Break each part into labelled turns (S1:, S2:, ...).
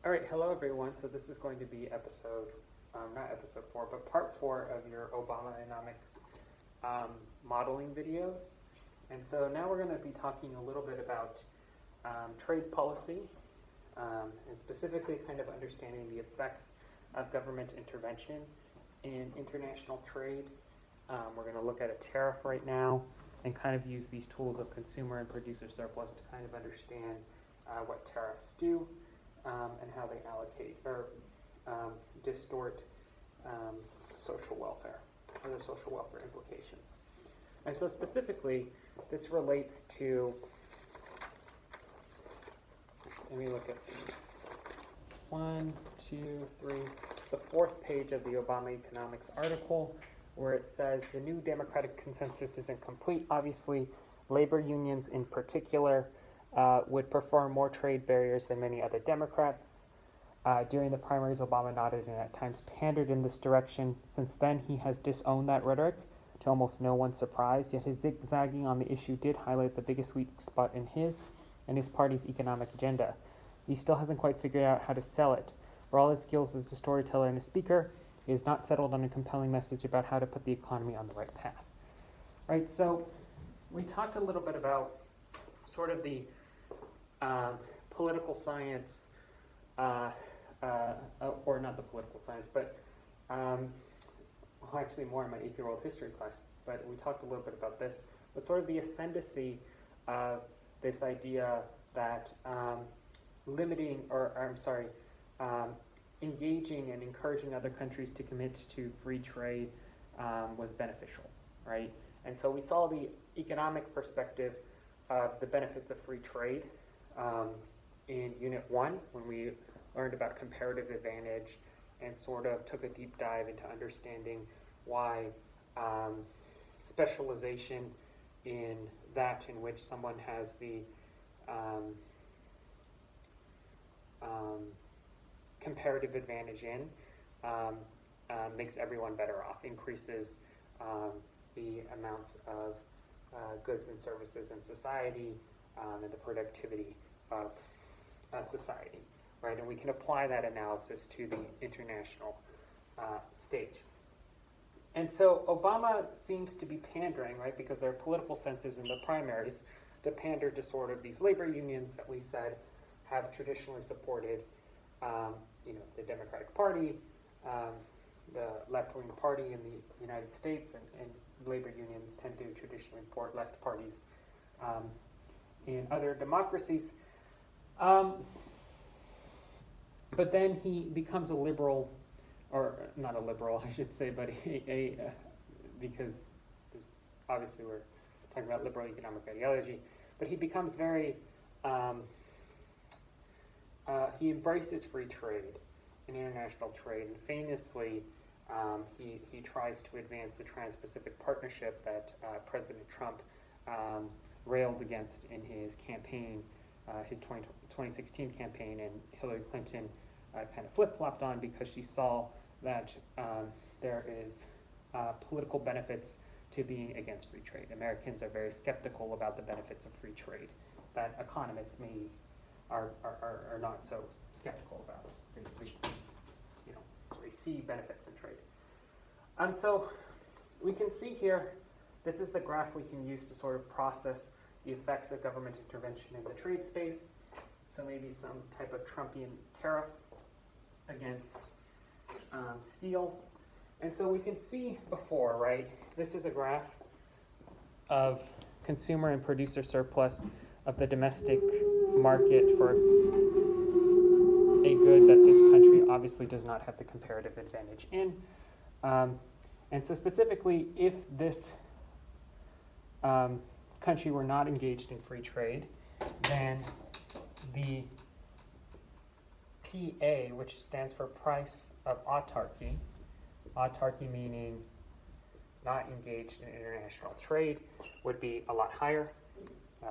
S1: All right, hello everyone. So this is going to be not episode 4, but part 4 of your Obamanomics modeling videos. And so now we're going to be talking a little bit about trade policy, and specifically kind of understanding the effects of government intervention in international trade. We're going to look at a tariff right now and kind of use these tools of consumer and producer surplus to kind of understand what tariffs do and how they allocate or distort social welfare, other social welfare implications. And so specifically, this relates to, let me look at 1, 2, 3, the 4th page of the Obamanomics article, where it says the new democratic consensus isn't complete. Obviously, labor unions in particular would prefer more trade barriers than many other Democrats. During the primaries, Obama nodded and at times pandered in this direction. Since then, he has disowned that rhetoric, to almost no one's surprise, yet his zigzagging on the issue did highlight the biggest weak spot in his and his party's economic agenda. He still hasn't quite figured out how to sell it. For all his skills as a storyteller and a speaker, he has not settled on a compelling message about how to put the economy on the right path. Right, so we talked a little bit about sort of the political science, or not the political science, but actually more in my AP-World History class, but we talked a little bit about this, but sort of the ascendancy of this idea that engaging and encouraging other countries to commit to free trade was beneficial, right? And so we saw the economic perspective of the benefits of free trade in Unit 1 when we learned about comparative advantage and sort of took a deep dive into understanding why specialization in that in which someone has the comparative advantage in makes everyone better off, increases the amounts of goods and services in society and the productivity of society, right? And we can apply that analysis to the international stage. And so Obama seems to be pandering, right, because there are political incentives in the primaries to pander to sort of these labor unions that we said have traditionally supported the Democratic Party, the left-wing party in the United States, and labor unions tend to traditionally support left parties in other democracies. But then he becomes a liberal, or not a liberal, I should say, but because obviously we're talking about liberal economic ideology, but he becomes very, he embraces free trade and international trade, and famously he tries to advance the Trans-Pacific Partnership that President Trump railed against in his campaign, his 2016 campaign, and Hillary Clinton kind of flip-flopped on because she saw that there is political benefits to being against free trade. Americans are very skeptical about the benefits of free trade that economists are not so skeptical about. They see benefits in trade. And so we can see here, this is the graph we can use to sort of process the effects of government intervention in the trade space. So maybe some type of Trumpian tariff against steels. And so we can see before, right, this is a graph of consumer and producer surplus of the domestic market for a good that this country obviously does not have the comparative advantage in. And so specifically, if this country were not engaged in free trade, then the PA, which stands for price of autarky meaning not engaged in international trade, would be a lot higher.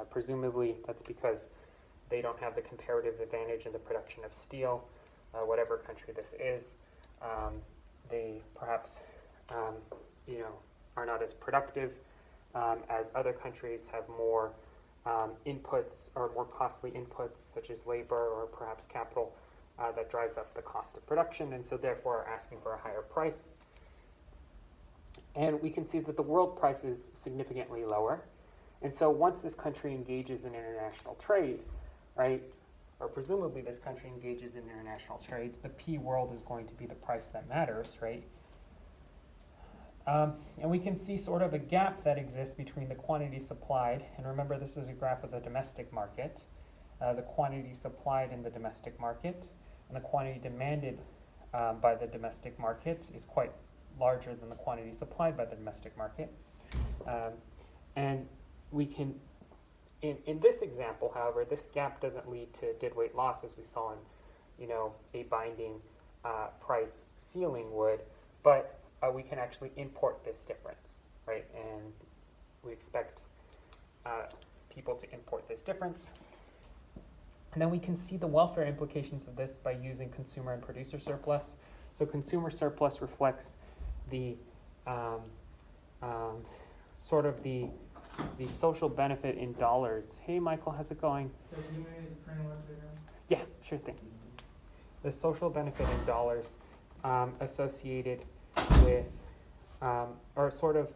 S1: Presumably that's because they don't have the comparative advantage in the production of steel, whatever country this is. They perhaps are not as productive as other countries, have more inputs or more costly inputs such as labor or perhaps capital that drives up the cost of production, and so therefore are asking for a higher price. And we can see that the world price is significantly lower. And so once this country engages in international trade, right, or presumably this country engages in international trade, the P world is going to be the price that matters, right? And we can see sort of a gap that exists between the quantity supplied, and remember this is a graph of the domestic market, the quantity supplied in the domestic market, and the quantity demanded by the domestic market is quite larger than the quantity supplied by the domestic market. And we can, in this example, however, this gap doesn't lead to deadweight loss as we saw in, a binding price ceiling would, but we can actually import this difference, right? And we expect people to import this difference. And then we can see the welfare implications of this by using consumer and producer surplus. So consumer surplus reflects the sort of the social benefit in dollars. Hey, Michael, how's it going?
S2: So can you maybe print one again?
S1: Yeah, sure thing. The social benefit in dollars associated with, or sort of,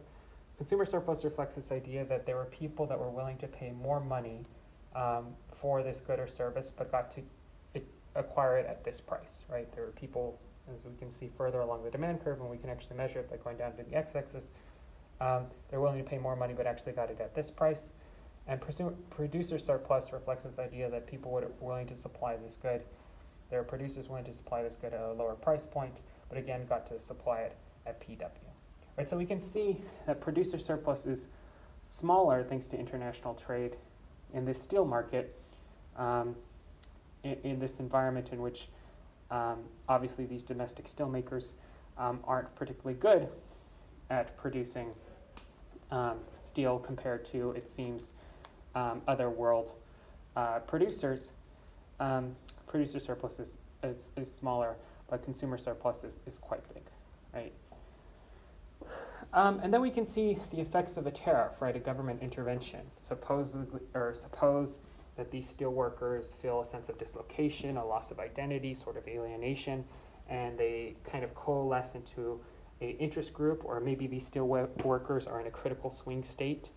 S1: consumer surplus reflects this idea that there were people that were willing to pay more money for this good or service, but got to acquire it at this price, right? There were people, as we can see further along the demand curve, and we can actually measure it by going down to the x-axis, they're willing to pay more money, but actually got it at this price. And producer surplus reflects this idea that people were willing to supply this good. There are producers willing to supply this good at a lower price point, but again, got to supply it at PW. Right, so we can see that producer surplus is smaller thanks to international trade in this steel market, in this environment in which obviously these domestic steel makers aren't particularly good at producing steel compared to, it seems, other world producers. Producer surplus is smaller, but consumer surplus is quite big, right? And then we can see the effects of a tariff, right? A government intervention. Suppose that these steel workers feel a sense of dislocation, a loss of identity, sort of alienation, and they kind of coalesce into an interest group, or maybe these steel workers are in a critical swing state,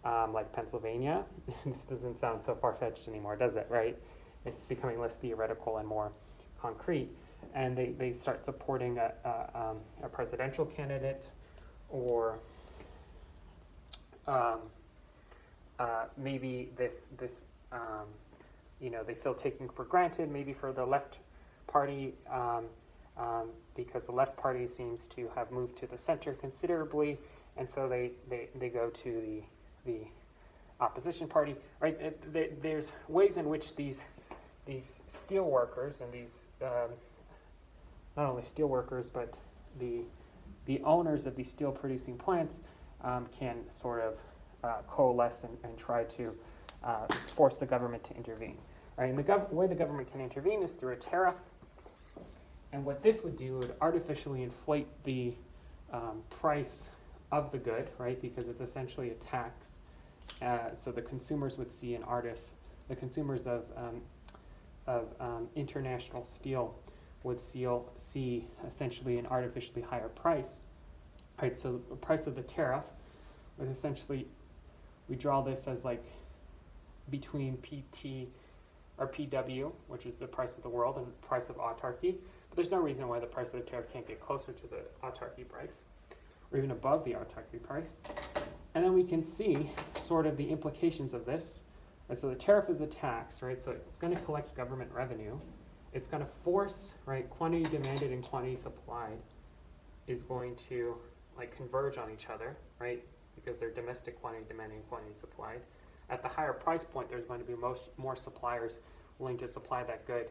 S1: like Pennsylvania. This doesn't sound so far-fetched anymore, does it, right? It's becoming less theoretical and more concrete. And they start supporting a presidential candidate, or maybe this they feel taken for granted, maybe for the left party, because the left party seems to have moved to the center considerably, and so they go to the opposition party, right? There's ways in which these steel workers and these not only steel workers but the owners of these steel producing plants can sort of coalesce and try to force the government to intervene. Right? And the way the government can intervene is through a tariff. And what this would do would artificially inflate the price of the good, right? Because it's essentially a tax. So the consumers would see the consumers of international steel would see essentially an artificially higher price. Right, so the price of the tariff was essentially, we draw this as like between PT or PW, which is the price of the world, and the price of autarky. But there's no reason why the price of the tariff can't get closer to the autarky price, or even above the autarky price. And then we can see sort of the implications of this. Right, so the tariff is a tax, right? So it's going to collect government revenue. It's going to force, right, quantity demanded and quantity supplied is going to like converge on each other, right? Because they're domestic quantity demanding and quantity supplied. At the higher price point, there's going to be more suppliers willing to supply that good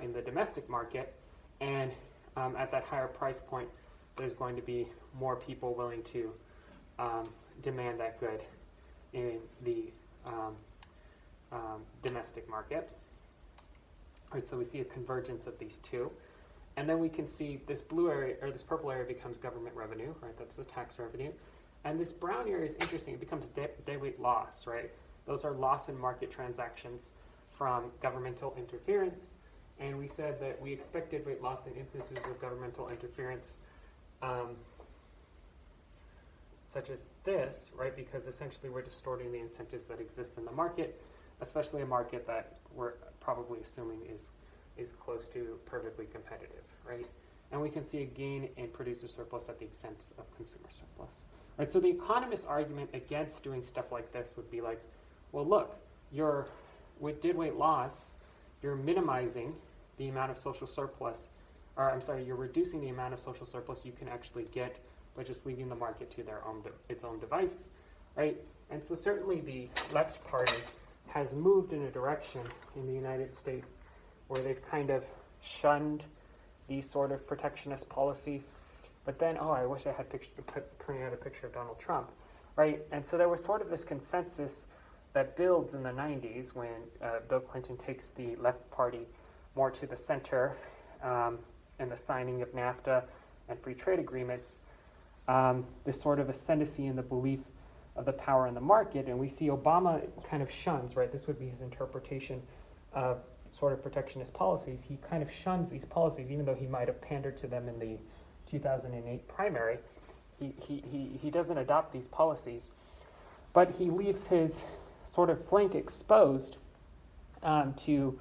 S1: in the domestic market, and at that higher price point, there's going to be more people willing to demand that good in the domestic market. Right, so we see a convergence of these two. And then we can see this blue area, or this purple area, becomes government revenue, right? That's the tax revenue. And this brown area is interesting. It becomes deadweight loss, right? Those are loss in market transactions from governmental interference and we said that we expected weight loss in instances of governmental interference, such as this, right? Because essentially we're distorting the incentives that exist in the market, especially a market that we're probably assuming is close to perfectly competitive, right? And we can see a gain in producer surplus at the expense of consumer surplus, right? So the economist's argument against doing stuff like this would be like, well, look, with dead weight loss, you're minimizing the amount of social surplus, or I'm sorry, you're reducing the amount of social surplus you can actually get by just leaving the market to its own device, right? And so certainly the left party has moved in a direction in the United States where they've kind of shunned these sort of protectionist policies. But then, I wish I had printed out a picture of Donald Trump, right? And so there was sort of this consensus that builds in the 90s when Bill Clinton takes the left party more to the center and the signing of NAFTA and free trade agreements, this sort of ascendancy in the belief of the power in the market. And we see Obama kind of shuns, right? This would be his interpretation of sort of protectionist policies. He kind of shuns these policies, even though he might have pandered to them in the 2008 primary. He doesn't adopt these policies, but he leaves his sort of flank exposed to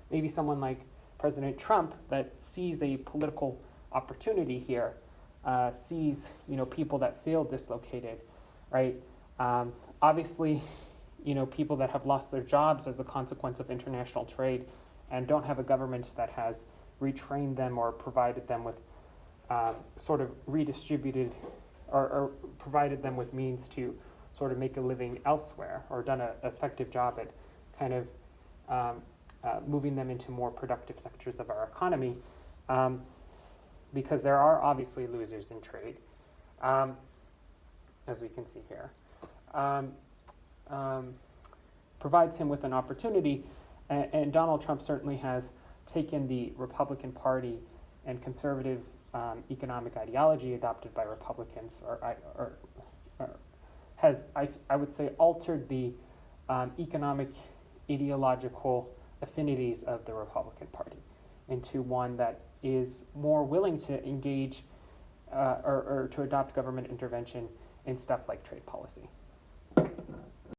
S1: maybe someone like President Trump that sees a political opportunity here, sees people that feel dislocated, right? Obviously, people that have lost their jobs as a consequence of international trade and don't have a government that has retrained them or provided them with sort of redistributed or provided them with means to sort of make a living elsewhere or done an effective job at kind of moving them into more productive sectors of our economy, because there are obviously losers in trade, as we can see here, provides him with an opportunity. And Donald Trump certainly has taken the Republican Party and conservative economic ideology adopted by Republicans, or has, I would say, altered the economic ideological affinities of the Republican Party into one that is more willing to engage or to adopt government intervention in stuff like trade policy.